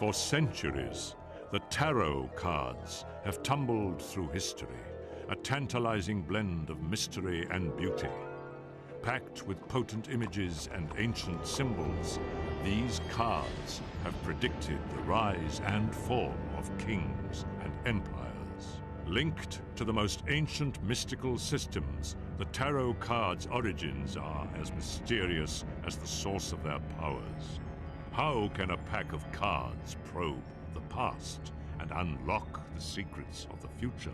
For centuries, the tarot cards have tumbled through history, a tantalizing blend of mystery and beauty. Packed with potent images and ancient symbols, these cards have predicted the rise and fall of kings and empires. Linked to the most ancient mystical systems, the tarot cards' origins are as mysterious as the source of their powers. How can a pack of cards probe the past and unlock the secrets of the future?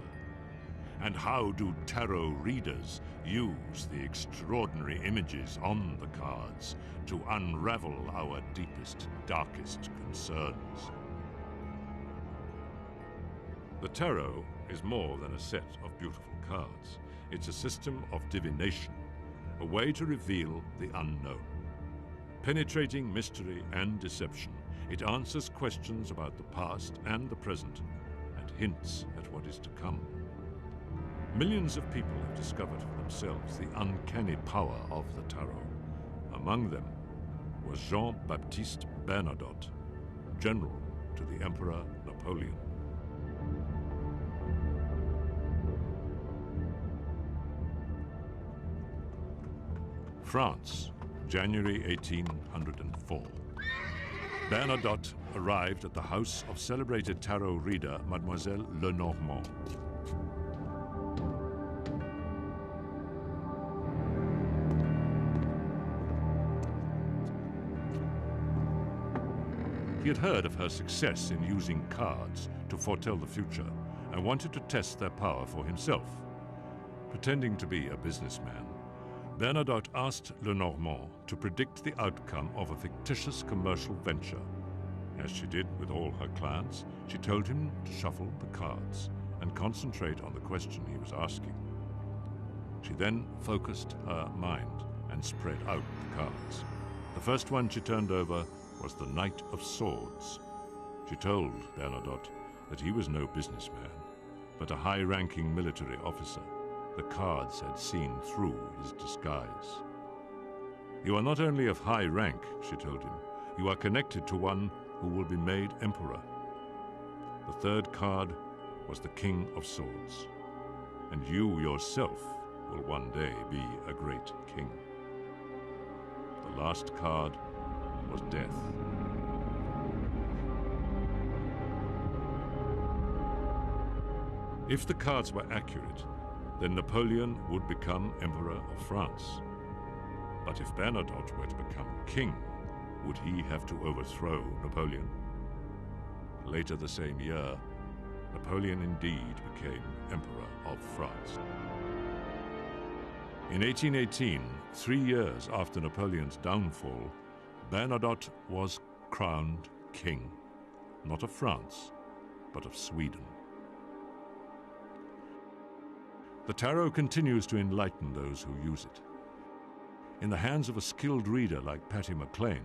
And how do tarot readers use the extraordinary images on the cards to unravel our deepest, darkest concerns? The tarot is more than a set of beautiful cards. It's a system of divination, a way to reveal the unknown. Penetrating mystery and deception, it answers questions about the past and the present and hints at what is to come. Millions of people have discovered for themselves the uncanny power of the tarot. Among them was Jean-Baptiste Bernadotte, general to the Emperor Napoleon. France, January 1804. Bernadotte arrived at the house of celebrated tarot reader Mademoiselle Lenormand. He had heard of her success in using cards to foretell the future and wanted to test their power for himself. Pretending to be a businessman, Bernadotte asked Lenormand to predict the outcome of a fictitious commercial venture. As she did with all her clients, she told him to shuffle the cards and concentrate on the question he was asking. She then focused her mind and spread out the cards. The first one she turned over was the Knight of Swords. She told Bernadotte that he was no businessman, but a high-ranking military officer. The cards had seen through his disguise. You are not only of high rank, she told him, you are connected to one who will be made emperor. The third card was the King of Swords, and you yourself will one day be a great king. The last card was death. If the cards were accurate, then Napoleon would become Emperor of France. But if Bernadotte were to become king, would he have to overthrow Napoleon? Later the same year, Napoleon indeed became Emperor of France. In 1818, 3 years after Napoleon's downfall, Bernadotte was crowned king, not of France, but of Sweden. The tarot continues to enlighten those who use it. In the hands of a skilled reader like Patty McLean,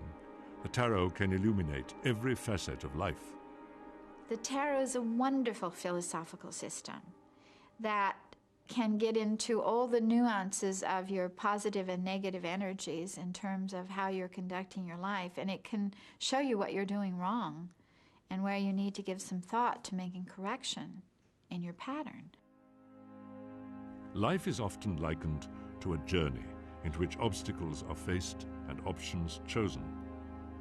the tarot can illuminate every facet of life. The tarot is a wonderful philosophical system that can get into all the nuances of your positive and negative energies in terms of how you're conducting your life, and it can show you what you're doing wrong and where you need to give some thought to making correction in your pattern. Life is often likened to a journey in which obstacles are faced and options chosen.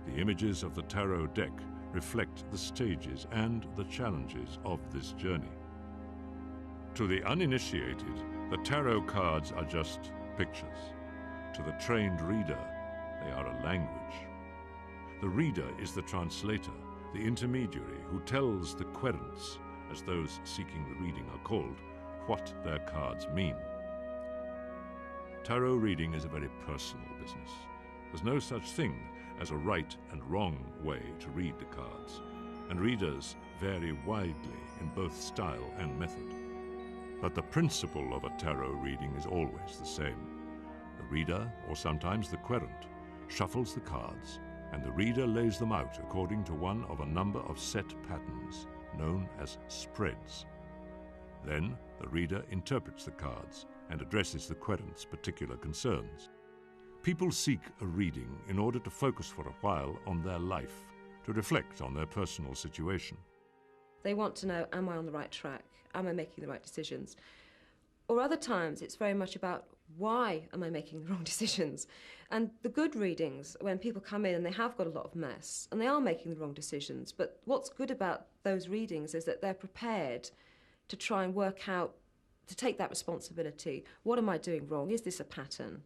The images of the tarot deck reflect the stages and the challenges of this journey. To the uninitiated, the tarot cards are just pictures. To the trained reader, they are a language. The reader is the translator, the intermediary who tells the querents, as those seeking the reading are called, what their cards mean. Tarot reading is a very personal business. There's no such thing as a right and wrong way to read the cards, and readers vary widely in both style and method. But the principle of a tarot reading is always the same. The reader, or sometimes the querent, shuffles the cards, and the reader lays them out according to one of a number of set patterns, known as spreads. Then the reader interprets the cards and addresses the querent's particular concerns. People seek a reading in order to focus for a while on their life, to reflect on their personal situation. They want to know, am I on the right track? Am I making the right decisions? Or other times it's very much about, why am I making the wrong decisions? And the good readings, when people come in and they have got a lot of mess and they are making the wrong decisions, but what's good about those readings is that they're prepared to try and work out, to take that responsibility. What am I doing wrong? Is this a pattern?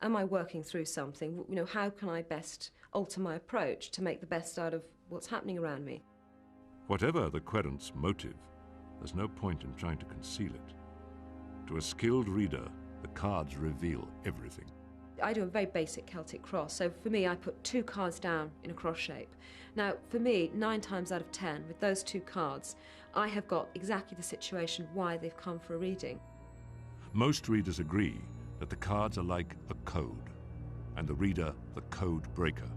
Am I working through something? You know, how can I best alter my approach to make the best out of what's happening around me? Whatever the querent's motive, there's no point in trying to conceal it. To a skilled reader, the cards reveal everything. I do a very basic Celtic cross, so for me I put 2 cards down in a cross shape. Now for me, 9 times out of 10, with those 2 cards, I have got exactly the situation why they've come for a reading. Most readers agree that the cards are like a code, and the reader the code breaker.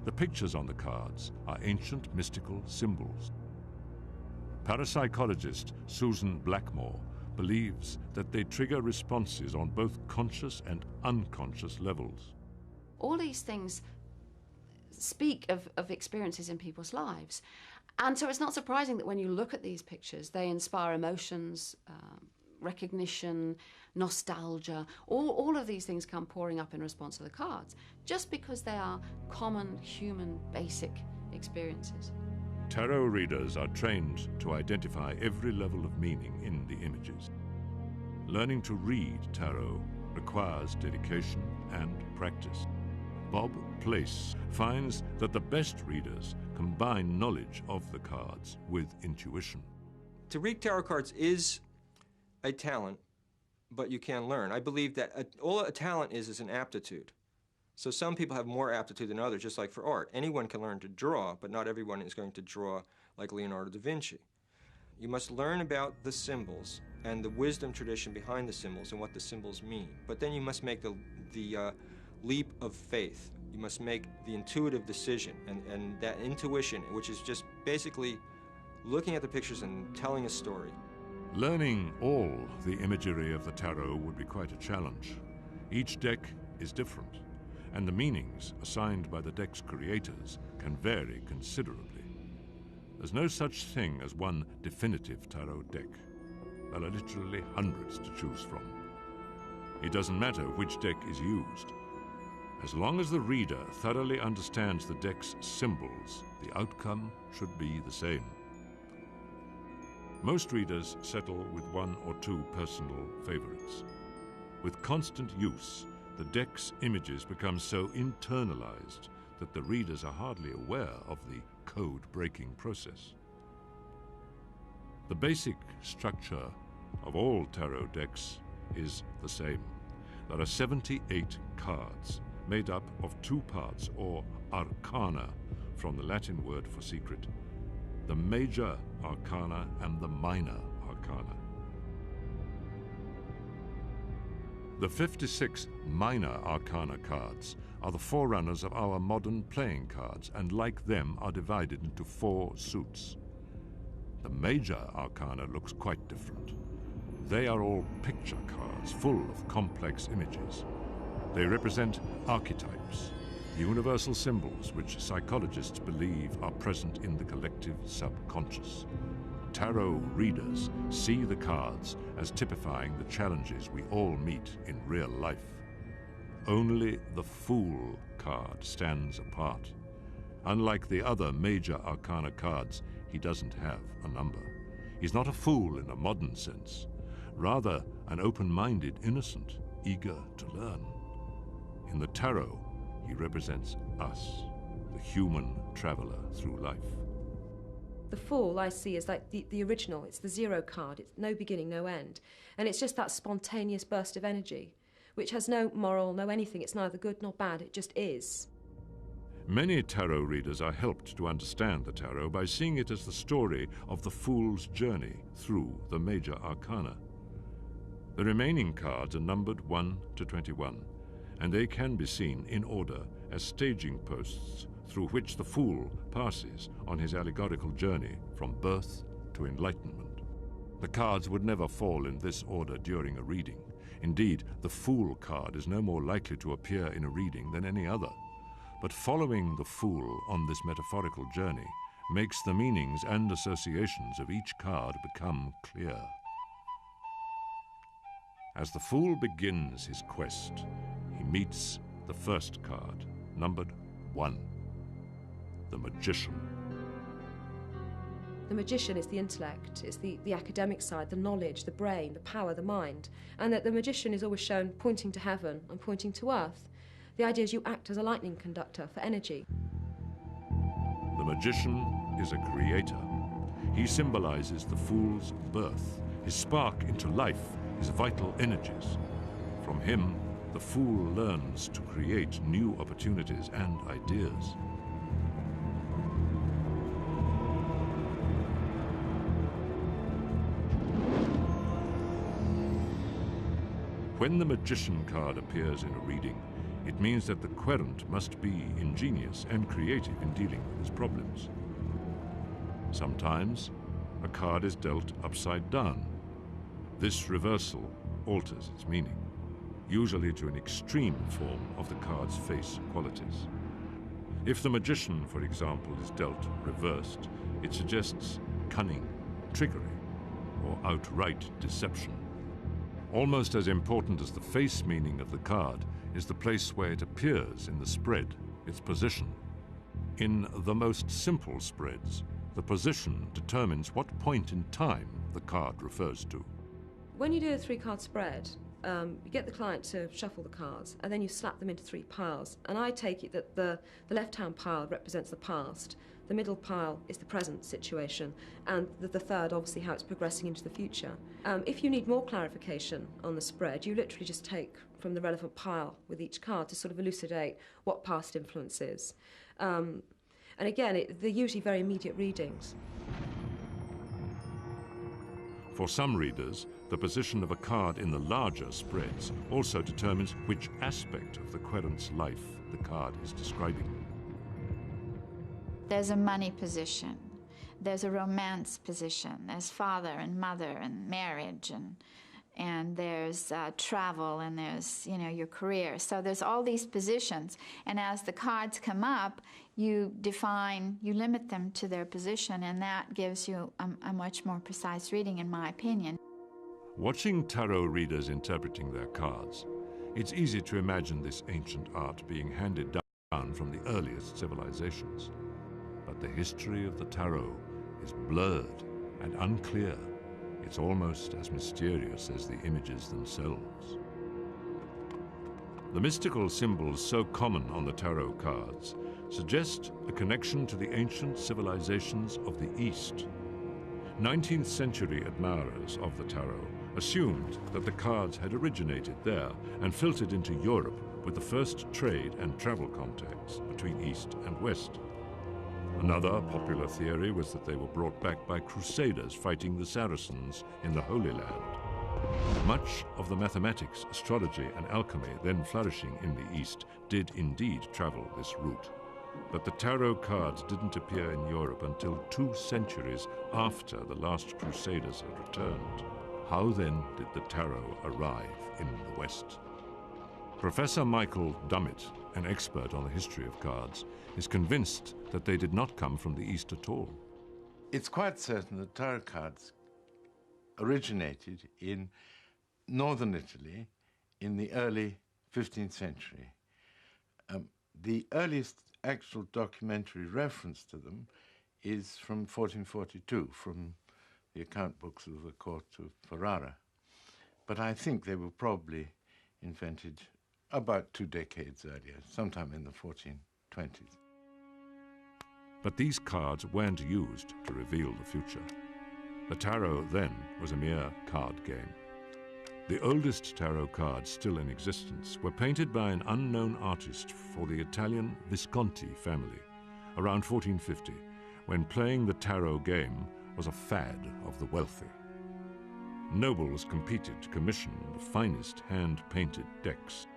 The pictures on the cards are ancient mystical symbols. Parapsychologist Susan Blackmore believes that they trigger responses on both conscious and unconscious levels. All these things speak of experiences in people's lives. And so it's not surprising that when you look at these pictures, they inspire emotions, recognition, nostalgia. All of these things come pouring up in response to the cards, just because they are common, human, basic experiences. Tarot readers are trained to identify every level of meaning in the images. Learning to read tarot requires dedication and practice. Bob Place finds that the best readers combine knowledge of the cards with intuition. To read tarot cards is a talent, but you can learn. I believe that all a talent is an aptitude. So some people have more aptitude than others, just like for art. Anyone can learn to draw, but not everyone is going to draw like Leonardo da Vinci. You must learn about the symbols and the wisdom tradition behind the symbols and what the symbols mean. But then you must make the leap of faith. You must make the intuitive decision, and that intuition, which is just basically looking at the pictures and telling a story. Learning all the imagery of the tarot would be quite a challenge. Each deck is different, and the meanings assigned by the deck's creators can vary considerably. There's no such thing as one definitive tarot deck. There are literally hundreds to choose from. It doesn't matter which deck is used. As long as the reader thoroughly understands the deck's symbols, the outcome should be the same. Most readers settle with 1 or 2 personal favorites. With constant use, the deck's images become so internalized that the readers are hardly aware of the code-breaking process. The basic structure of all tarot decks is the same. There are 78 cards made up of 2 parts, or arcana, from the Latin word for secret, the major arcana and the minor arcana. The 56 minor arcana cards are the forerunners of our modern playing cards, and like them are divided into 4 suits. The major arcana looks quite different. They are all picture cards full of complex images. They represent archetypes, the universal symbols which psychologists believe are present in the collective subconscious. Tarot readers see the cards as typifying the challenges we all meet in real life. Only the Fool card stands apart. Unlike the other major arcana cards, he doesn't have a number. He's not a fool in a modern sense, rather an open-minded innocent, eager to learn. In the tarot, he represents us, the human traveler through life. The Fool I see as like the original. It's the 0 card. It's no beginning, no end. And it's just that spontaneous burst of energy, which has no moral, no anything. It's neither good nor bad. It just is. Many tarot readers are helped to understand the tarot by seeing it as the story of the Fool's journey through the major arcana. The remaining cards are numbered 1 to 21, and they can be seen in order as staging posts through which the Fool passes on his allegorical journey from birth to enlightenment. The cards would never fall in this order during a reading. Indeed, the Fool card is no more likely to appear in a reading than any other. but following the Fool on this metaphorical journey makes the meanings and associations of each card become clear. As the Fool begins his quest, he meets the first card, numbered 1, the Magician. The magician is the intellect, it's the academic side, the knowledge, the brain, the power, the mind. And that the magician is always shown pointing to heaven and pointing to earth. The idea is you act as a lightning conductor for energy. The magician is a creator. He symbolizes the Fool's birth, his spark into life, his vital energies. From him, the Fool learns to create new opportunities and ideas. When the Magician card appears in a reading, it means that the querent must be ingenious and creative in dealing with his problems. Sometimes, a card is dealt upside down. This reversal alters its meaning, usually to an extreme form of the card's face qualities. If the Magician, for example, is dealt reversed, it suggests cunning, trickery, or outright deception. Almost as important as the face meaning of the card is the place where it appears in the spread, its position. In the most simple spreads, the position determines what point in time the card refers to. When you do a 3-card spread, you get the client to shuffle the cards, and then you slap them into 3 piles. And I take it that the left-hand pile represents the past, the middle pile is the present situation, and the third, obviously, how it's progressing into the future. If you need more clarification on the spread, you literally just take from the relevant pile with each card to sort of elucidate what past influence is. And again, they're usually very immediate readings. For some readers, the position of a card in the larger spreads also determines which aspect of the querent's life the card is describing. There's a money position, there's a romance position, there's father and mother and marriage, and there's travel, and there's, you know, your career. So there's all these positions, and as the cards come up, you limit them to their position, and that gives you a much more precise reading, in my opinion. Watching tarot readers interpreting their cards, it's easy to imagine this ancient art being handed down from the earliest civilizations. But the history of the tarot is blurred and unclear. It's almost as mysterious as the images themselves. The mystical symbols so common on the tarot cards suggest a connection to the ancient civilizations of the East. 19th century admirers of the tarot assumed that the cards had originated there and filtered into Europe with the first trade and travel contacts between East and West. Another popular theory was that they were brought back by crusaders fighting the Saracens in the Holy Land. Much of the mathematics, astrology, and alchemy then flourishing in the East did indeed travel this route. But the tarot cards didn't appear in Europe until 2 centuries after the last crusaders had returned. How then did the tarot arrive in the West? Professor Michael Dummett, an expert on the history of cards, is convinced that they did not come from the East at all. It's quite certain that tarot cards originated in northern Italy in the early 15th century. The earliest actual documentary reference to them is from 1442, from the account books of the court of Ferrara. But I think they were probably invented about 2 decades earlier, sometime in the 1420s. But these cards weren't used to reveal the future. The tarot then was a mere card game. The oldest tarot cards still in existence were painted by an unknown artist for the Italian Visconti family around 1450, when playing the tarot game was a fad of the wealthy. Nobles competed to commission the finest hand-painted decks.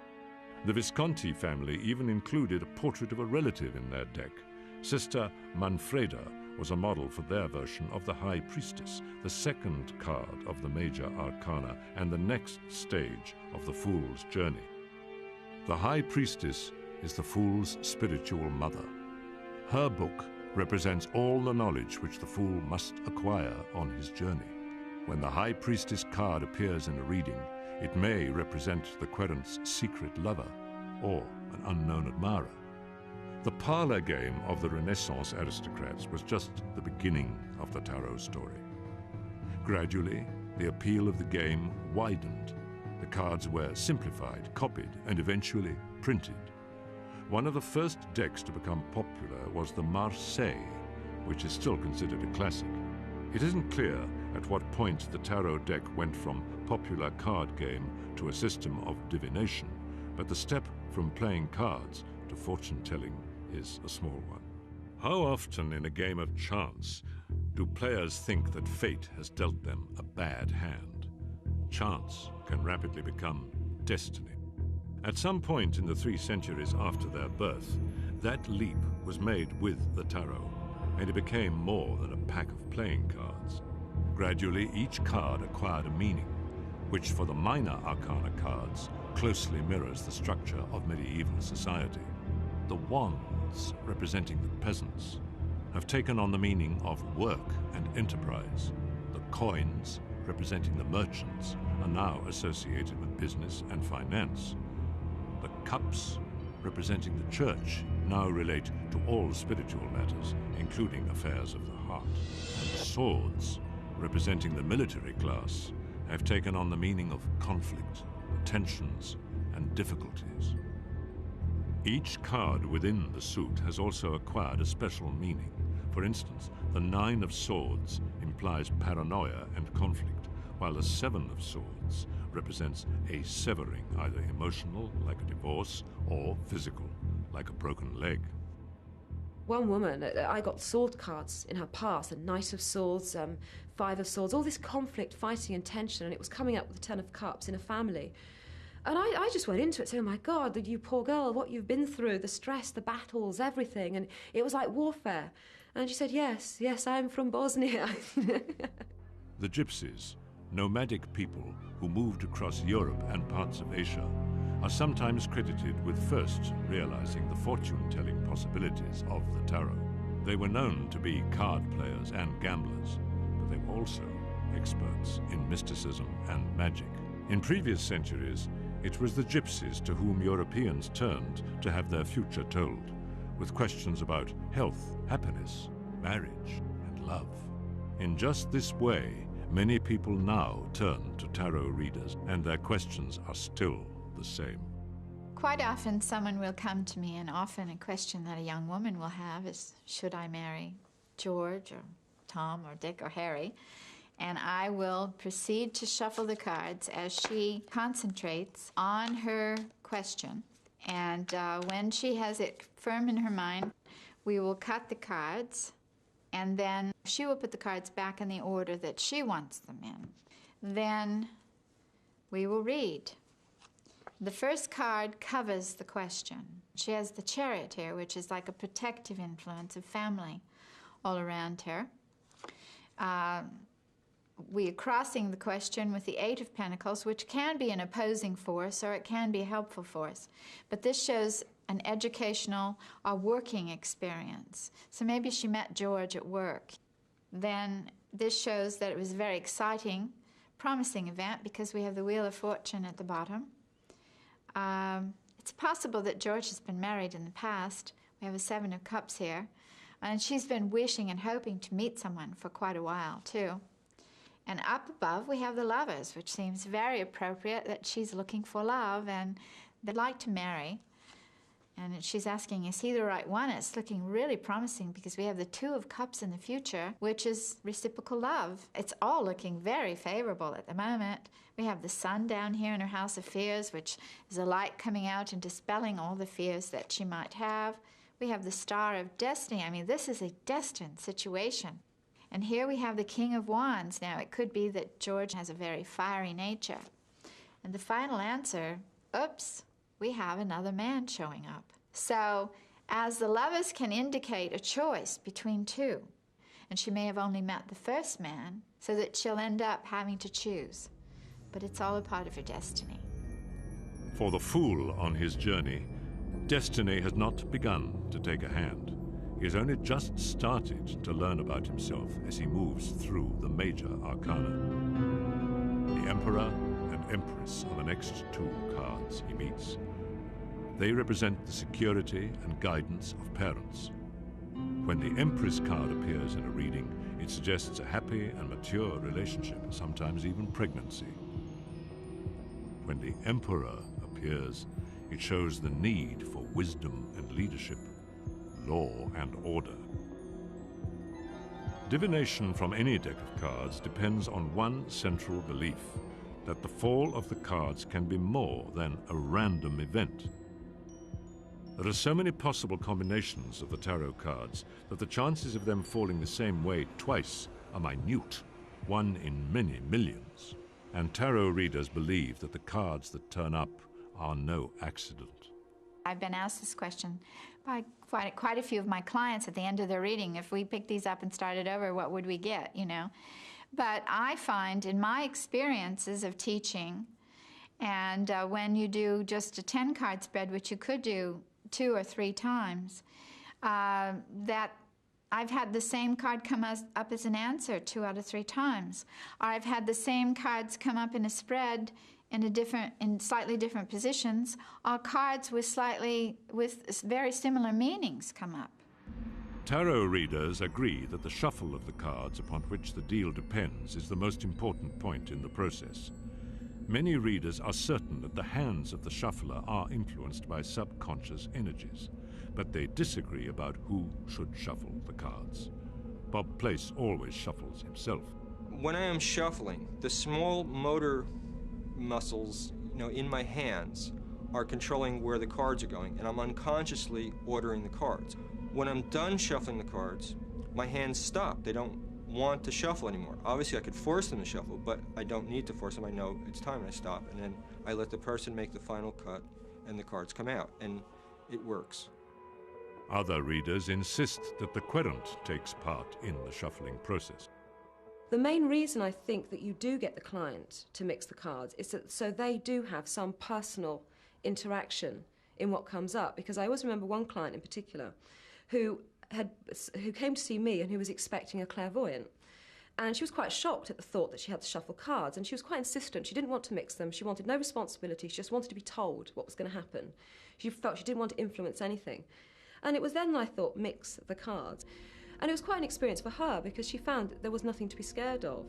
The Visconti family even included a portrait of a relative in their deck. Sister Manfreda was a model for their version of the High Priestess, the second card of the major arcana and the next stage of the Fool's journey. The High Priestess is the fool's spiritual mother. Her book represents all the knowledge which the fool must acquire on his journey. When the High Priestess card appears in a reading, it may represent the querent's secret lover or an unknown admirer. The parlor game of the Renaissance aristocrats was just the beginning of the tarot story. Gradually, the appeal of the game widened. The cards were simplified, copied, and eventually printed. One of the first decks to become popular was the Marseille, which is still considered a classic. It isn't clear at what point the tarot deck went from popular card game to a system of divination, but the step from playing cards to fortune-telling is a small one. How often in a game of chance do players think that fate has dealt them a bad hand? Chance can rapidly become destiny. At some point in the 3 centuries after their birth, that leap was made with the tarot, and it became more than a pack of playing cards. Gradually, each card acquired a meaning, which for the minor arcana cards closely mirrors the structure of medieval society. The wands, representing the peasants, have taken on the meaning of work and enterprise. The coins, representing the merchants, are now associated with business and finance. The cups, representing the church, now relate to all spiritual matters, including affairs of the heart. And the swords, representing the military class, have taken on the meaning of conflict, tensions, and difficulties. Each card within the suit has also acquired a special meaning. For instance, the 9 of Swords implies paranoia and conflict, while the 7 of Swords represents a severing, either emotional, like a divorce, or physical, like a broken leg. One woman, I got sword cards in her past, a Knight of Swords, 5 of Swords, all this conflict, fighting and tension, and it was coming up with the 10 of Cups in a family. And I just went into it saying, oh my God, you poor girl, what you've been through, the stress, the battles, everything. And it was like warfare. And she said, yes, I'm from Bosnia. The Gypsies, nomadic people who moved across Europe and parts of Asia, are sometimes credited with first realizing the fortune-telling possibilities of the tarot. They were known to be card players and gamblers, but they were also experts in mysticism and magic. In previous centuries, it was the gypsies to whom Europeans turned to have their future told, with questions about health, happiness, marriage, and love. In just this way, many people now turn to tarot readers, and their questions are still the same. Quite often someone will come to me, and often a question that a young woman will have is, should I marry George or Tom or Dick or Harry? And I will proceed to shuffle the cards as she concentrates on her question. And when she has it firm in her mind, we will cut the cards, and then she will put the cards back in the order that she wants them in. Then we will read. The first card covers the question. She has the Chariot here, which is like a protective influence of family all around her. We are crossing the question with the 8 of Pentacles, which can be an opposing force or it can be a helpful force. But this shows an educational or working experience. So maybe she met George at work. Then this shows that it was a very exciting, promising event because we have the Wheel of Fortune at the bottom. It's possible that George has been married in the past. We have a 7 of Cups here. And she's been wishing and hoping to meet someone for quite a while, too. And up above, we have the Lovers, which seems very appropriate that she's looking for love and they'd like to marry. And she's asking, is he the right one? It's looking really promising because we have the 2 of Cups in the future, which is reciprocal love. It's all looking very favorable at the moment. We have the Sun down here in her House of Fears, which is a light coming out and dispelling all the fears that she might have. We have the Star of Destiny. I mean, this is a destined situation. And here we have the King of Wands. Now, it could be that George has a very fiery nature. And the final answer, oops, we have another man showing up. So, as the Lovers can indicate a choice between 2, and she may have only met the first man, so that she'll end up having to choose. But it's all a part of her destiny. For the fool on his journey, Destiny has not begun to take a hand. He has only just started to learn about himself as he moves through the major arcana. The Emperor and Empress are the next two cards he meets. They represent the security and guidance of parents. When the Empress card appears in a reading, it suggests a happy and mature relationship, sometimes even pregnancy. When the Emperor appears, it shows the need for wisdom and leadership, law and order. Divination from any deck of cards depends on one central belief, that the fall of the cards can be more than a random event. There are so many possible combinations of the tarot cards that the chances of them falling the same way twice are minute, 1 in many millions. And tarot readers believe that the cards that turn up are no accident. I've been asked this question by quite a few of my clients at the end of their reading. If we picked these up and started over, what would we get, you know? But I find in my experiences of teaching, and when you do just a 10-card spread, which you could do 2 or 3 times, that I've had the same card come up as an answer 2 out of 3 times. Or I've had the same cards come up in a spread in slightly different positions, or cards with very similar meanings come up. Tarot readers agree that the shuffle of the cards upon which the deal depends is the most important point in the process. Many readers are certain that the hands of the shuffler are influenced by subconscious energies, but they disagree about who should shuffle the cards. Bob Place always shuffles himself. When I am shuffling, the small motor muscles, in my hands are controlling where the cards are going, and I'm unconsciously ordering the cards. When I'm done shuffling the cards, my hands stop. They don't want to shuffle anymore. Obviously, I could force them to shuffle, but I don't need to force them. I know it's time, and I stop, and then I let the person make the final cut, and the cards come out, and it works. Other readers insist that the querent takes part in the shuffling process. The main reason I think that you do get the client to mix the cards is that so they do have some personal interaction in what comes up. Because I always remember one client in particular who came to see me and who was expecting a clairvoyant. And she was quite shocked at the thought that she had to shuffle cards, and she was quite insistent. She didn't want to mix them. She wanted no responsibility. She just wanted to be told what was going to happen. She felt she didn't want to influence anything. And it was then I thought, mix the cards. And it was quite an experience for her because she found that there was nothing to be scared of.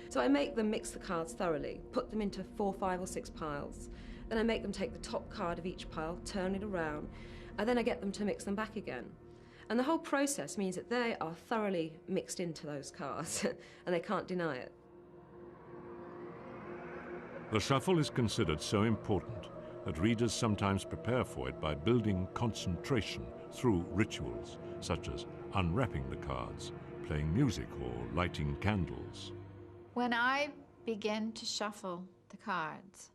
So I make them mix the cards thoroughly, put them into 4, 5 or 6 piles. Then I make them take the top card of each pile, turn it around, and then I get them to mix them back again. And the whole process means that they are thoroughly mixed into those cards and they can't deny it. The shuffle is considered so important that readers sometimes prepare for it by building concentration through rituals, such as unwrapping the cards, playing music, or lighting candles. When I begin to shuffle the cards,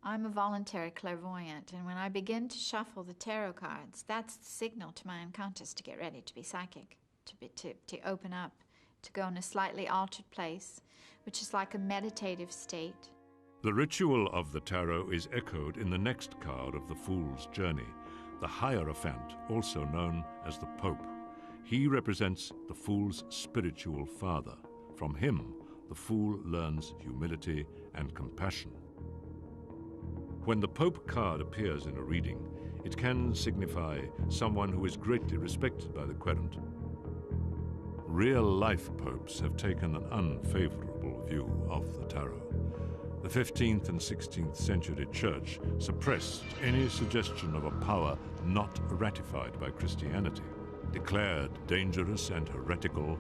I'm a voluntary clairvoyant, and when I begin to shuffle the tarot cards, that's the signal to my unconscious to get ready to be psychic, to open up, to go in a slightly altered place, which is like a meditative state. The ritual of the tarot is echoed in the next card of the Fool's Journey, the Hierophant, also known as the Pope. He represents the Fool's spiritual father. From him, the Fool learns humility and compassion. When the Pope card appears in a reading, it can signify someone who is greatly respected by the querent. Real-life popes have taken an unfavorable view of the tarot. The 15th and 16th century church suppressed any suggestion of a power not ratified by Christianity. Declared dangerous and heretical,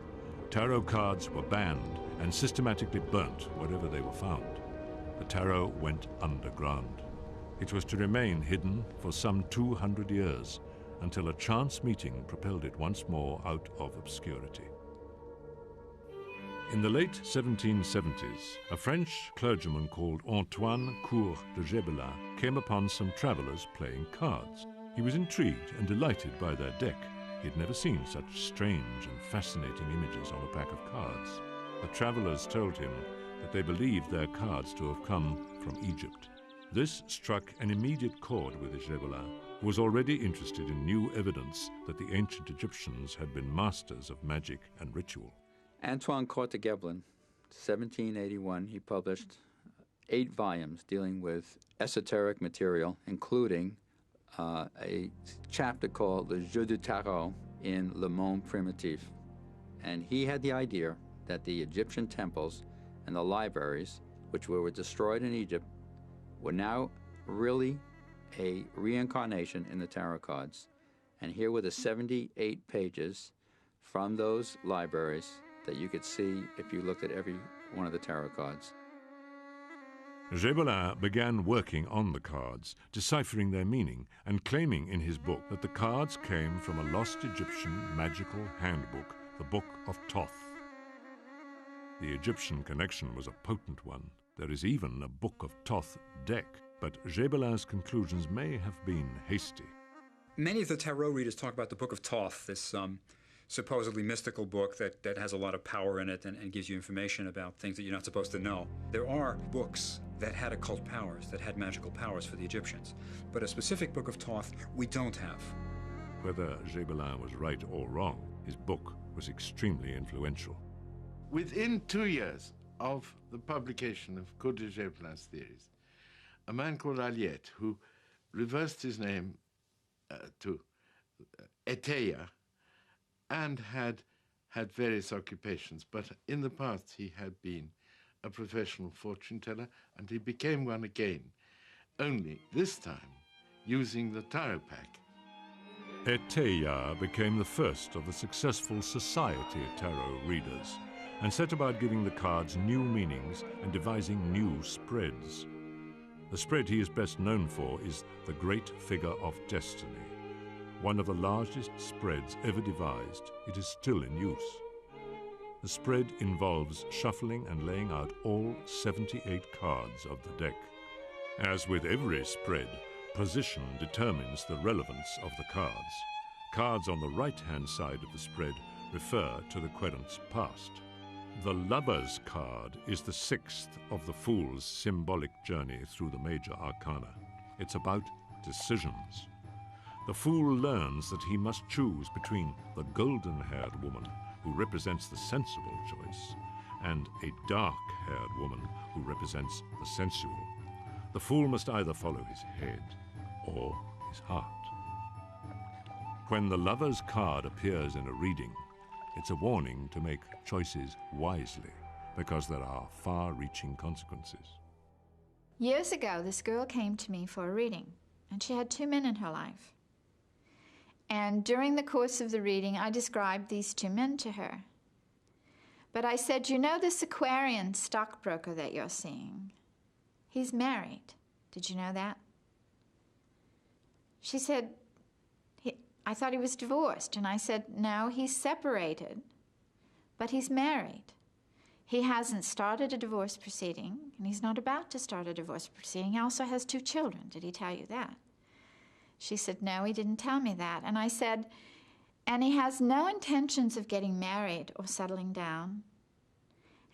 tarot cards were banned and systematically burnt wherever they were found. The tarot went underground. It was to remain hidden for some 200 years until a chance meeting propelled it once more out of obscurity. In the late 1770s, a French clergyman called Antoine Cour de Gébelin came upon some travelers playing cards. He was intrigued and delighted by their deck. He had never seen such strange and fascinating images on a pack of cards. The travelers told him that they believed their cards to have come from Egypt. This struck an immediate chord with Gébelin, who was already interested in new evidence that the ancient Egyptians had been masters of magic and ritual. Antoine Courtegeblin, 1781, he published 8 volumes dealing with esoteric material, including a chapter called Le Jeu du Tarot in Le Monde Primitif. And he had the idea that the Egyptian temples and the libraries, which were destroyed in Egypt, were now really a reincarnation in the tarot cards. And here were the 78 pages from those libraries that you could see if you looked at every one of the tarot cards. Gébelin began working on the cards, deciphering their meaning, and claiming in his book that the cards came from a lost Egyptian magical handbook, the Book of Thoth. The Egyptian connection was a potent one. There is even a Book of Thoth deck, but Gébelin's conclusions may have been hasty. Many of the tarot readers talk about the Book of Thoth, this supposedly mystical book that has a lot of power in it and gives you information about things that you're not supposed to know. There are books that had occult powers, that had magical powers for the Egyptians, but a specific Book of Thoth we don't have. Whether Gébelin was right or wrong, his book was extremely influential. Within 2 years of the publication of Cour de Gébelin's theories, a man called Aliette, who reversed his name to Eteia, and had various occupations, but in the past he had been a professional fortune teller, and he became one again, only this time using the tarot pack. Eteia became the first of the successful Society of Tarot readers and set about giving the cards new meanings and devising new spreads. The spread he is best known for is the Great Figure of Destiny. One of the largest spreads ever devised, it is still in use. The spread involves shuffling and laying out all 78 cards of the deck. As with every spread, position determines the relevance of the cards. Cards on the right-hand side of the spread refer to the querent's past. The Lover's card is the 6th of the Fool's symbolic journey through the major arcana. It's about decisions. The Fool learns that he must choose between the golden-haired woman, who represents the sensible choice, and a dark-haired woman who represents the sensual. The Fool must either follow his head or his heart. When the Lover's card appears in a reading, it's a warning to make choices wisely, because there are far-reaching consequences. Years ago, this girl came to me for a reading, and she had 2 men in her life. And during the course of the reading, I described these 2 men to her. But I said, you know this Aquarian stockbroker that you're seeing? He's married. Did you know that? She said, I thought he was divorced. And I said, no, he's separated, but he's married. He hasn't started a divorce proceeding, and he's not about to start a divorce proceeding. He also has 2 children. Did he tell you that? She said, no, he didn't tell me that. And I said, and he has no intentions of getting married or settling down.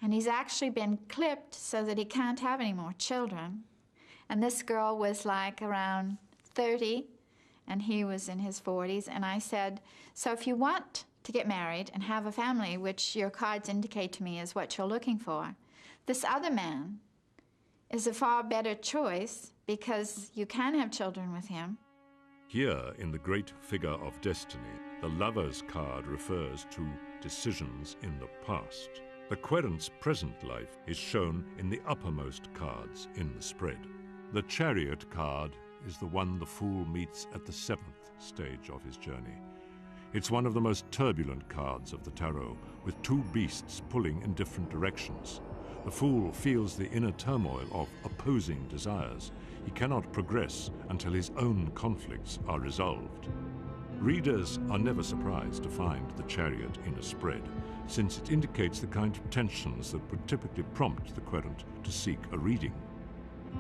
And he's actually been clipped so that he can't have any more children. And this girl was like around 30, and he was in his 40s. And I said, so if you want to get married and have a family, which your cards indicate to me is what you're looking for, this other man is a far better choice because you can have children with him. Here, in the Great Figure of Destiny, the Lover's card refers to decisions in the past. The querent's present life is shown in the uppermost cards in the spread. The Chariot card is the one the Fool meets at the 7th stage of his journey. It's one of the most turbulent cards of the tarot, with 2 beasts pulling in different directions. The Fool feels the inner turmoil of opposing desires. He cannot progress until his own conflicts are resolved. Readers are never surprised to find the Chariot in a spread, since it indicates the kind of tensions that would typically prompt the querent to seek a reading.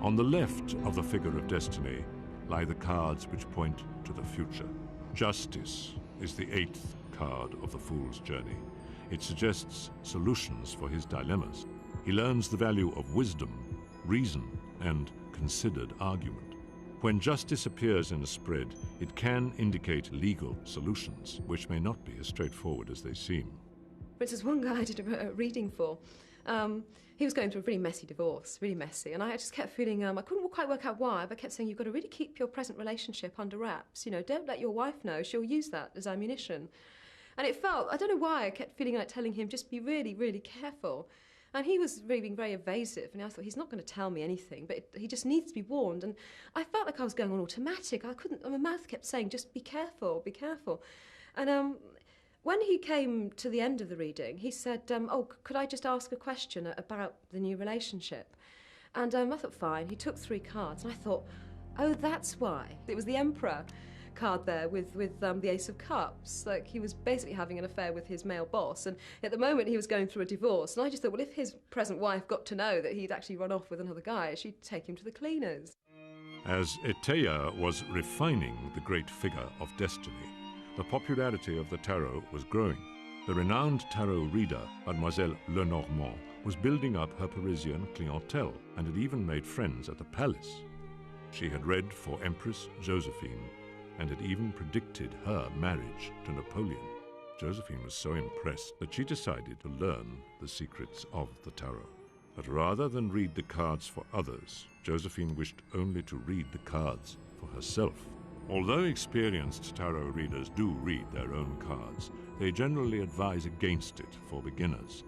On the left of the Figure of Destiny lie the cards which point to the future. Justice is the 8th card of the Fool's journey. It suggests solutions for his dilemmas. He learns the value of wisdom, reason, and considered argument. When justice appears in a spread, it can indicate legal solutions, which may not be as straightforward as they seem. For instance, one guy I did a reading for, he was going through a really messy divorce, really messy, and I just kept feeling, I couldn't quite work out why, but I kept saying, you've got to really keep your present relationship under wraps. You know, don't let your wife know, she'll use that as ammunition. And it felt, I don't know why, I kept feeling like telling him, just be really, really careful. And he was really being very evasive, and I thought, he's not going to tell me anything, but he just needs to be warned. And I felt like I was going on automatic. I couldn't, my mouth kept saying, just be careful, be careful. And when he came to the end of the reading, he said, oh, could I just ask a question about the new relationship? And I thought, fine. He took 3 cards, and I thought, oh, that's why. It was the Emperor card there with the Ace of Cups. Like, he was basically having an affair with his male boss, and at the moment he was going through a divorce, and I just thought, well, if his present wife got to know that he'd actually run off with another guy, she'd take him to the cleaners. As Eteia was refining the great figure of destiny, the popularity of the tarot was growing. The renowned tarot reader, Mademoiselle Lenormand, was building up her Parisian clientele and had even made friends at the palace. She had read for Empress Josephine and had even predicted her marriage to Napoleon. Josephine was so impressed that she decided to learn the secrets of the tarot. But rather than read the cards for others, Josephine wished only to read the cards for herself. Although experienced tarot readers do read their own cards, they generally advise against it for beginners.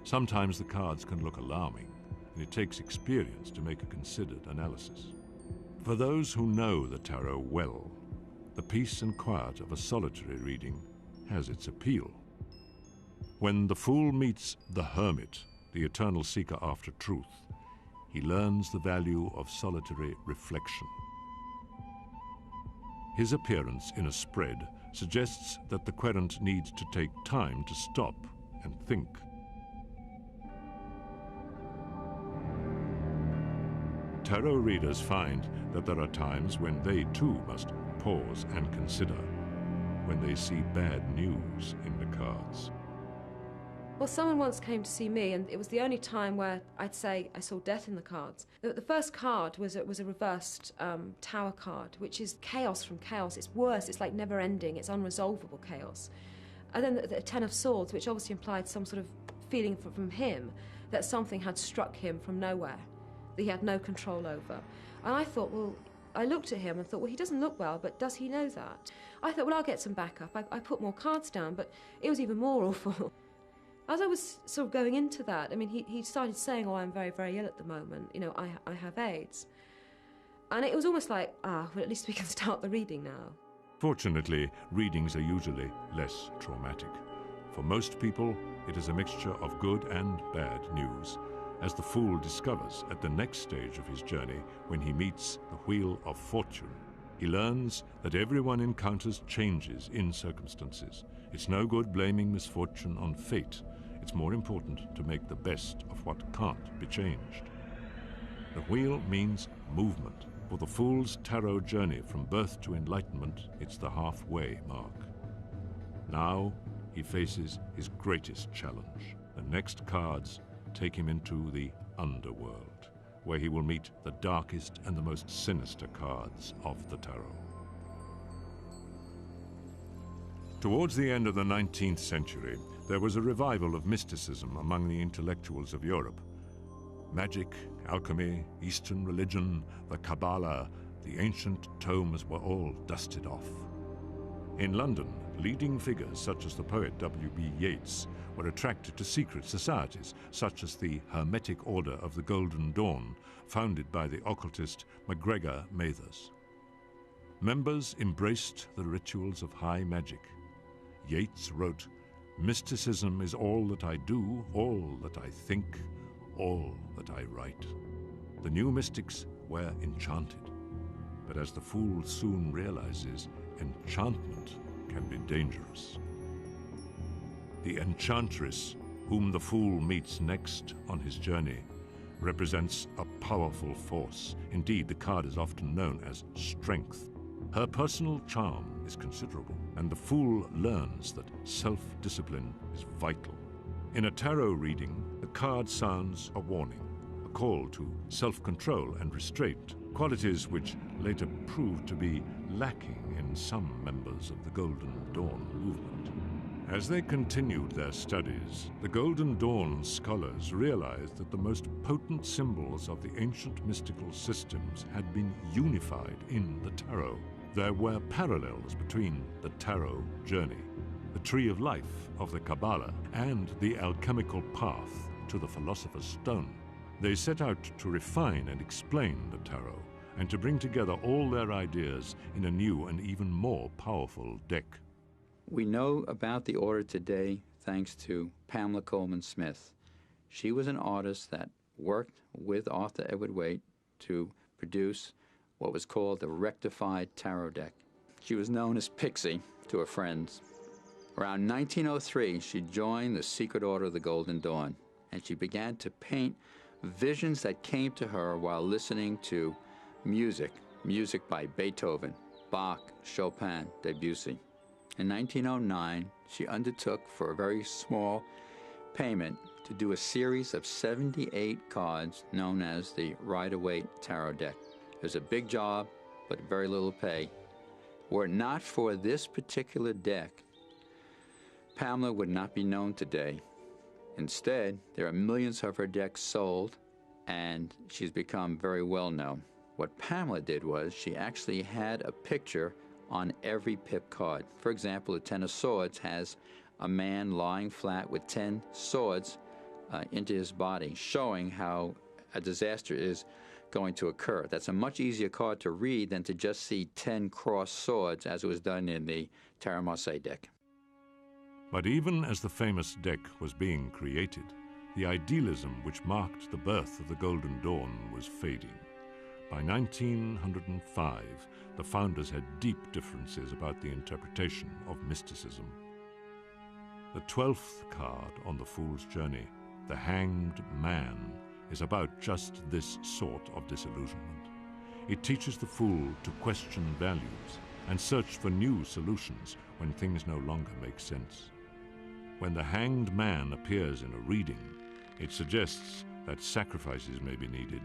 Sometimes the cards can look alarming, and it takes experience to make a considered analysis. For those who know the tarot well, the peace and quiet of a solitary reading has its appeal. When the fool meets the hermit, the eternal seeker after truth, he learns the value of solitary reflection. His appearance in a spread suggests that the querent needs to take time to stop and think. Tarot readers find that there are times when they too must pause and consider, when they see bad news in the cards. Well, someone once came to see me, and it was the only time where I'd say I saw death in the cards. The first card was a reversed tower card, which is chaos from chaos. It's worse, it's like never-ending, it's unresolvable chaos. And then the Ten of Swords, which obviously implied some sort of feeling from him that something had struck him from nowhere, that he had no control over. And I thought, well, I looked at him and thought, well, he doesn't look well, but does he know that? I thought, well, I'll get some backup. I put more cards down, but it was even more awful. As I was sort of going into that, I mean, he started saying, oh, I'm very, very ill at the moment. You know, I have AIDS. And it was almost like, well, at least we can start the reading now. Fortunately, readings are usually less traumatic. For most people, it is a mixture of good and bad news, as the fool discovers at the next stage of his journey when he meets the Wheel of Fortune. He learns that everyone encounters changes in circumstances. It's no good blaming misfortune on fate. It's more important to make the best of what can't be changed. The wheel means movement. For the fool's tarot journey from birth to enlightenment, it's the halfway mark. Now he faces his greatest challenge. The next cards take him into the underworld, where he will meet the darkest and the most sinister cards of the tarot. Towards the end of the 19th century, there was a revival of mysticism among the intellectuals of Europe. Magic, alchemy, Eastern religion, the Kabbalah, the ancient tomes were all dusted off. In London, leading figures such as the poet W.B. Yeats were attracted to secret societies such as the Hermetic Order of the Golden Dawn, founded by the occultist MacGregor Mathers. Members embraced the rituals of high magic. Yeats wrote, "Mysticism is all that I do, all that I think, all that I write." The new mystics were enchanted. But as the fool soon realizes, enchantment can be dangerous. The enchantress, whom the fool meets next on his journey, represents a powerful force. Indeed, the card is often known as strength. Her personal charm is considerable, and the fool learns that self-discipline is vital. In a tarot reading, the card sounds a warning, a call to self-control and restraint, qualities which later proved to be lacking in some members of the Golden Dawn movement. As they continued their studies, the Golden Dawn scholars realized that the most potent symbols of the ancient mystical systems had been unified in the tarot. There were parallels between the tarot journey, the tree of life of the Kabbalah, and the alchemical path to the philosopher's stone. They set out to refine and explain the tarot, and to bring together all their ideas in a new and even more powerful deck. We know about the order today thanks to Pamela Coleman Smith. She was an artist that worked with Arthur Edward Waite to produce what was called the rectified tarot deck. She was known as Pixie to her friends. Around 1903, she joined the Secret Order of the Golden Dawn, and she began to paint visions that came to her while listening to music by Beethoven, Bach, Chopin, Debussy. In 1909, she undertook for a very small payment to do a series of 78 cards known as the Rider-Waite Tarot Deck. It was a big job, but very little pay. Were it not for this particular deck, Pamela would not be known today. Instead, there are millions of her decks sold, and she's become very well known. What Pamela did was she actually had a picture on every pip card. For example, the Ten of Swords has a man lying flat with 10 swords into his body, showing how a disaster is going to occur. That's a much easier card to read than to just see 10 crossed swords, as it was done in the Tarot Marseille deck. But even as the famous deck was being created, the idealism which marked the birth of the Golden Dawn was fading. By 1905, the founders had deep differences about the interpretation of mysticism. The 12th card on the Fool's Journey, the Hanged Man, is about just this sort of disillusionment. It teaches the fool to question values and search for new solutions when things no longer make sense. When the Hanged Man appears in a reading, it suggests that sacrifices may be needed,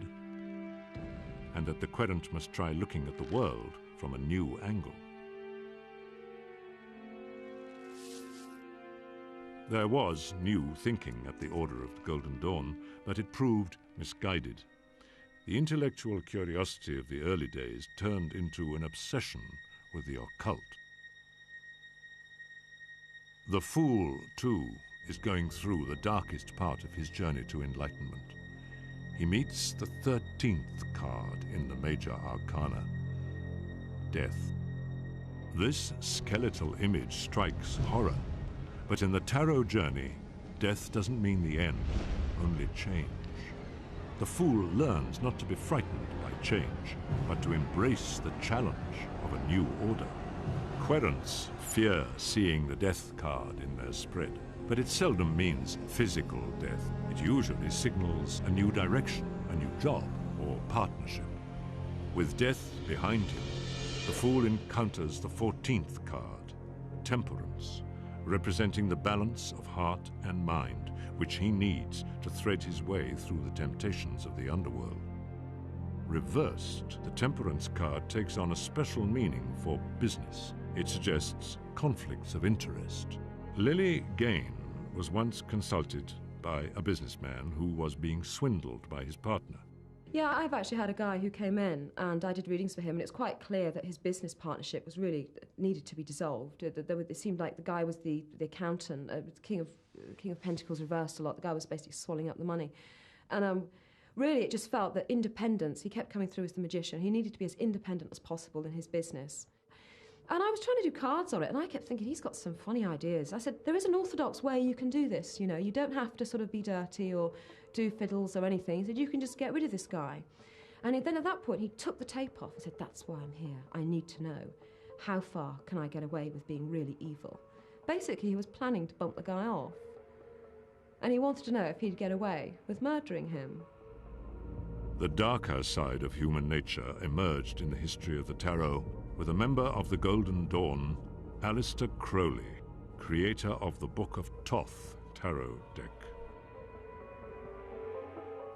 and that the querent must try looking at the world from a new angle. There was new thinking at the Order of the Golden Dawn, but it proved misguided. The intellectual curiosity of the early days turned into an obsession with the occult. The fool, too, is going through the darkest part of his journey to enlightenment. He meets the 13th card in the Major Arcana, Death. This skeletal image strikes horror, but in the tarot journey, death doesn't mean the end, only change. The fool learns not to be frightened by change, but to embrace the challenge of a new order. Querents fear seeing the death card in their spread, but it seldom means physical death. It usually signals a new direction, a new job, or partnership. With death behind him, the fool encounters the 14th card, Temperance, representing the balance of heart and mind, which he needs to thread his way through the temptations of the underworld. Reversed, the Temperance card takes on a special meaning for business. It suggests conflicts of interest. Lily Gain was once consulted by a businessman who was being swindled by his partner. Yeah, I've actually had a guy who came in and I did readings for him, and it's quite clear that his business partnership was really needed to be dissolved. It seemed like the guy was the accountant, King of Pentacles reversed a lot. The guy was basically swallowing up the money. And really it just felt that independence, he kept coming through as the magician, he needed to be as independent as possible in his business. And I was trying to do cards on it, and I kept thinking, he's got some funny ideas. I said, there is an orthodox way you can do this, you know. You don't have to sort of be dirty or do fiddles or anything. He said, you can just get rid of this guy. And then at that point, he took the tape off and said, that's why I'm here. I need to know, how far can I get away with being really evil? Basically, he was planning to bump the guy off. And he wanted to know if he'd get away with murdering him. The darker side of human nature emerged in the history of the tarot with a member of the Golden Dawn, Aleister Crowley, creator of the Book of Thoth tarot deck.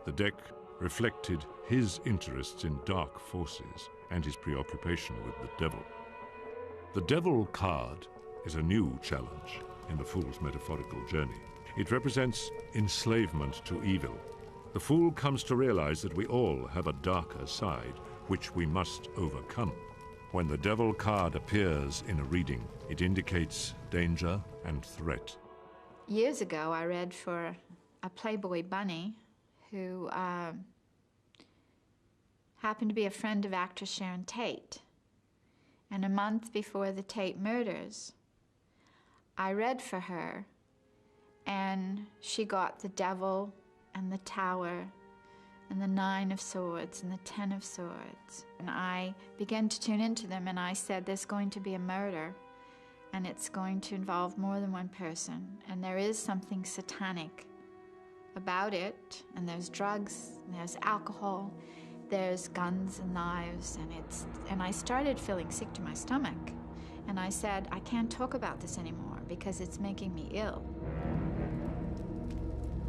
The deck reflected his interests in dark forces and his preoccupation with the devil. The devil card is a new challenge in the Fool's metaphorical journey. It represents enslavement to evil. The Fool comes to realize that we all have a darker side, which we must overcome. When the devil card appears in a reading, it indicates danger and threat. Years ago, I read for a Playboy bunny who happened to be a friend of actress Sharon Tate. And a month before the Tate murders, I read for her, and she got the devil and the tower and the 9 of swords and the 10 of swords. And I began to tune into them, and I said, there's going to be a murder, and it's going to involve more than one person, and there is something satanic about it, and there's drugs, and there's alcohol, there's guns and knives, and I started feeling sick to my stomach. And I said, I can't talk about this anymore because it's making me ill.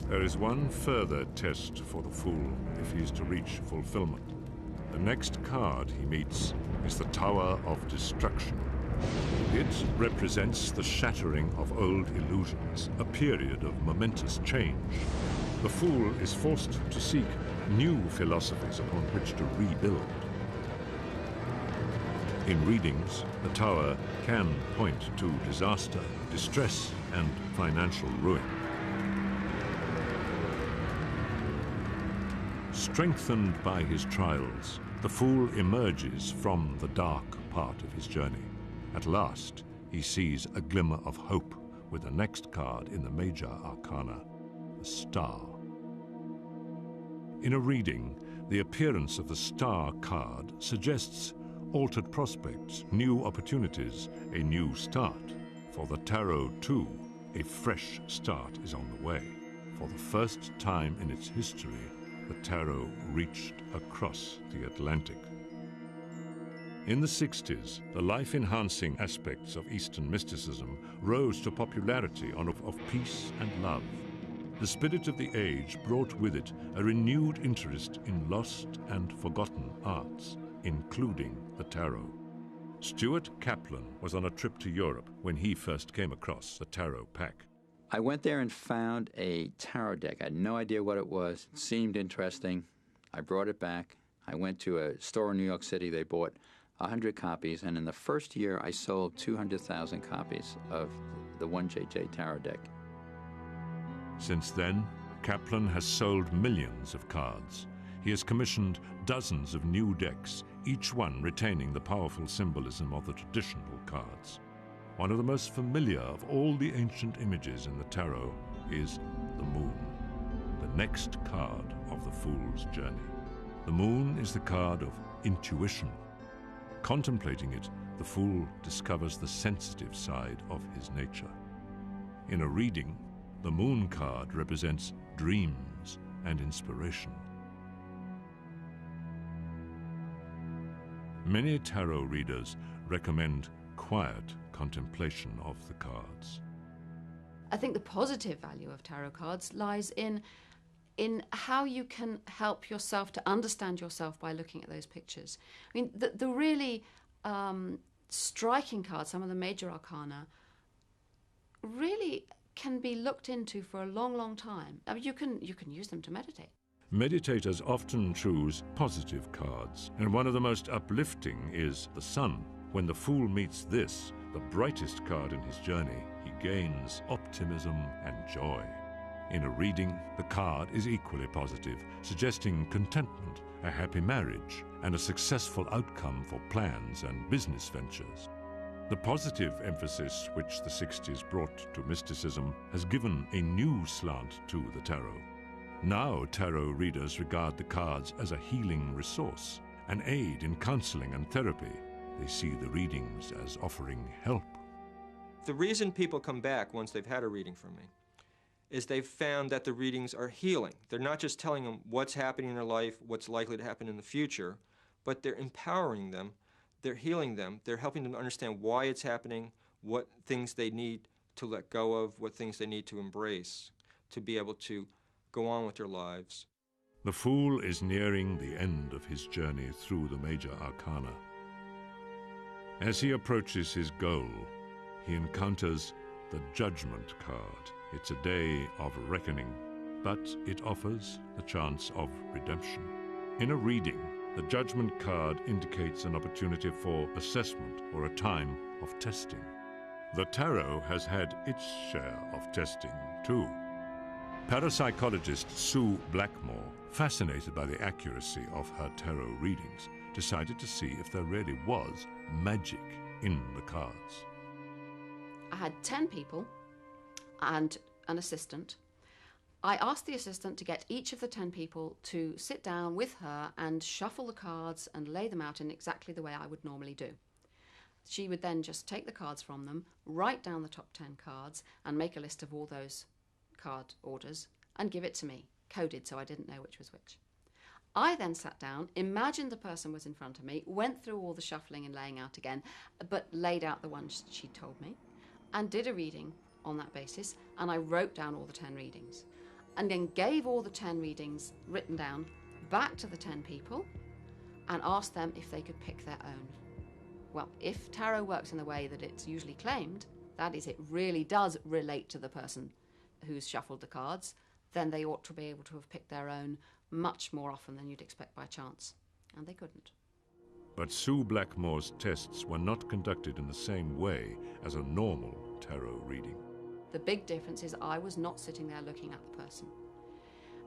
There is one further test for the Fool if he is to reach fulfillment. The next card he meets is the Tower of Destruction. It represents the shattering of old illusions, a period of momentous change. The Fool is forced to seek new philosophies upon which to rebuild. In readings, the Tower can point to disaster, distress, and financial ruin. Strengthened by his trials, the Fool emerges from the dark part of his journey. At last, he sees a glimmer of hope with the next card in the major arcana, the Star. In a reading, the appearance of the Star card suggests altered prospects, new opportunities, a new start. For the Tarot, too, a fresh start is on the way. For the first time in its history, the Tarot reached across the Atlantic. In the 60s, the life-enhancing aspects of Eastern mysticism rose to popularity of peace and love. The spirit of the age brought with it a renewed interest in lost and forgotten arts, including the tarot. Stuart Kaplan was on a trip to Europe when he first came across the tarot pack. I went there and found a tarot deck. I had no idea what it was. It seemed interesting. I brought it back. I went to a store in New York City. They bought 100 copies, and in the first year, I sold 200,000 copies of the 1JJ tarot deck. Since then, Kaplan has sold millions of cards. He has commissioned dozens of new decks, each one retaining the powerful symbolism of the traditional cards. One of the most familiar of all the ancient images in the tarot is the moon, the next card of the Fool's journey. The moon is the card of intuition. Contemplating it, the Fool discovers the sensitive side of his nature. In a reading, the moon card represents dreams and inspiration. Many tarot readers recommend quiet contemplation of the cards. I think the positive value of tarot cards lies in how you can help yourself to understand yourself by looking at those pictures. I mean, the really striking cards, some of the major arcana, really can be looked into for a long, long time. I mean, you can use them to meditate. Meditators often choose positive cards, and one of the most uplifting is the Sun. When the Fool meets this, the brightest card in his journey, he gains optimism and joy. In a reading, the card is equally positive, suggesting contentment, a happy marriage, and a successful outcome for plans and business ventures. The positive emphasis which the 60s brought to mysticism has given a new slant to the tarot. Now tarot readers regard the cards as a healing resource, an aid in counseling and therapy. They see the readings as offering help. The reason people come back once they've had a reading from me is they've found that the readings are healing. They're not just telling them what's happening in their life, what's likely to happen in the future, but they're empowering them, they're healing them, they're helping them understand why it's happening, what things they need to let go of, what things they need to embrace to be able to go on with their lives. The Fool is nearing the end of his journey through the major arcana. As he approaches his goal, he encounters the Judgment card. It's a day of reckoning, but it offers the chance of redemption. In a reading, the Judgment card indicates an opportunity for assessment or a time of testing. The tarot has had its share of testing, too. Parapsychologist Sue Blackmore, fascinated by the accuracy of her tarot readings, decided to see if there really was magic in the cards. I had 10 people and an assistant. I asked the assistant to get each of the 10 people to sit down with her and shuffle the cards and lay them out in exactly the way I would normally do. She would then just take the cards from them, write down the top 10 cards, and make a list of all those card orders and give it to me, coded so I didn't know which was which. I then sat down, imagined the person was in front of me, went through all the shuffling and laying out again, but laid out the ones she told me, and did a reading on that basis, and I wrote down all the 10 readings. And then gave all the 10 readings written down back to the 10 people and asked them if they could pick their own. Well, if tarot works in the way that it's usually claimed, that is, it really does relate to the person who's shuffled the cards, then they ought to be able to have picked their own much more often than you'd expect by chance. And they couldn't. But Sue Blackmore's tests were not conducted in the same way as a normal tarot reading. The big difference is I was not sitting there looking at the person.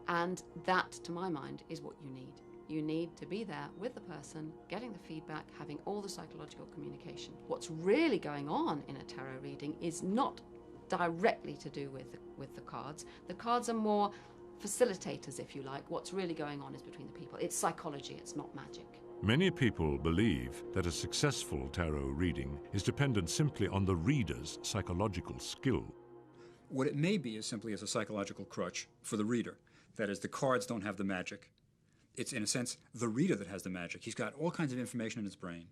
And that, to my mind, is what you need. You need to be there with the person, getting the feedback, having all the psychological communication. What's really going on in a tarot reading is not directly to do with the cards. The cards are more facilitators, if you like. What's really going on is between the people. It's psychology, it's not magic. Many people believe that a successful tarot reading is dependent simply on the reader's psychological skill. What it may be is simply as a psychological crutch for the reader. That is, the cards don't have the magic. It's, in a sense, the reader that has the magic. He's got all kinds of information in his brain.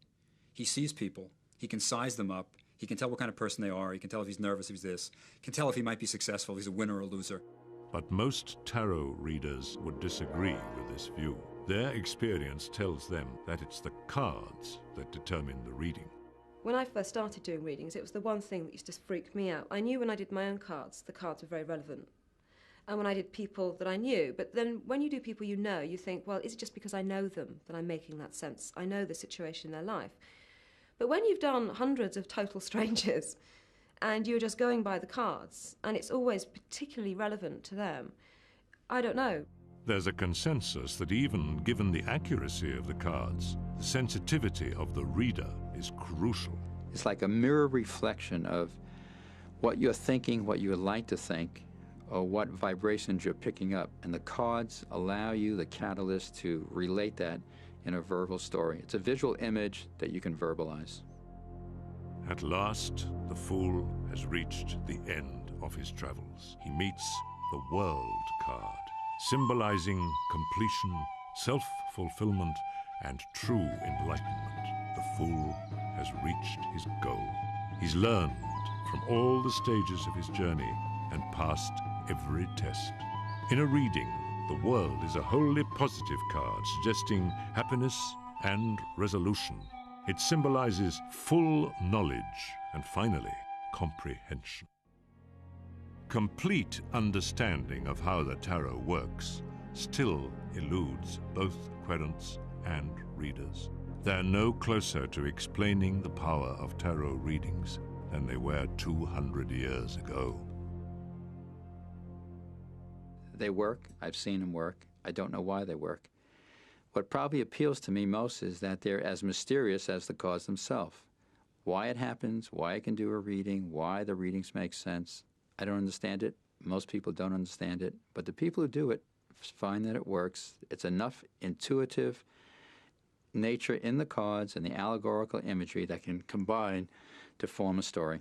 He sees people. He can size them up. He can tell what kind of person they are. He can tell if he's nervous, if he's this. He can tell if he might be successful, if he's a winner or a loser. But most tarot readers would disagree with this view. Their experience tells them that it's the cards that determine the reading. When I first started doing readings, it was the one thing that used to freak me out. I knew when I did my own cards, the cards were very relevant. And when I did people that I knew, but then when you do people you know, you think, well, is it just because I know them that I'm making that sense? I know the situation in their life. But when you've done hundreds of total strangers and you're just going by the cards, and it's always particularly relevant to them, I don't know. There's a consensus that even given the accuracy of the cards, the sensitivity of the reader is crucial. It's like a mirror reflection of what you're thinking, what you would like to think, or what vibrations you're picking up. And the cards allow you, the catalyst, to relate that in a verbal story. It's a visual image that you can verbalize. At last, the Fool has reached the end of his travels. He meets the World card, symbolizing completion, self-fulfillment, and true enlightenment. The Fool has reached his goal. He's learned from all the stages of his journey and passed every test. In a reading, the World is a wholly positive card suggesting happiness and resolution. It symbolizes full knowledge and, finally, comprehension. Complete understanding of how the tarot works still eludes both querents and readers. They're no closer to explaining the power of tarot readings than they were 200 years ago. They work. I've seen them work. I don't know why they work. What probably appeals to me most is that they're as mysterious as the cards themselves. Why it happens, why I can do a reading, why the readings make sense. I don't understand it. Most people don't understand it. But the people who do it find that it works. It's enough intuitive nature in the cards and the allegorical imagery that can combine to form a story.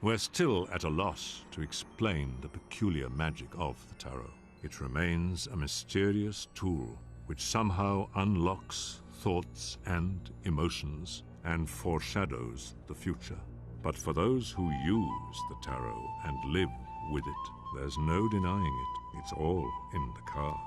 We're still at a loss to explain the peculiar magic of the tarot. It remains a mysterious tool which somehow unlocks thoughts and emotions and foreshadows the future. But for those who use the tarot and live with it, there's no denying it. It's all in the cards.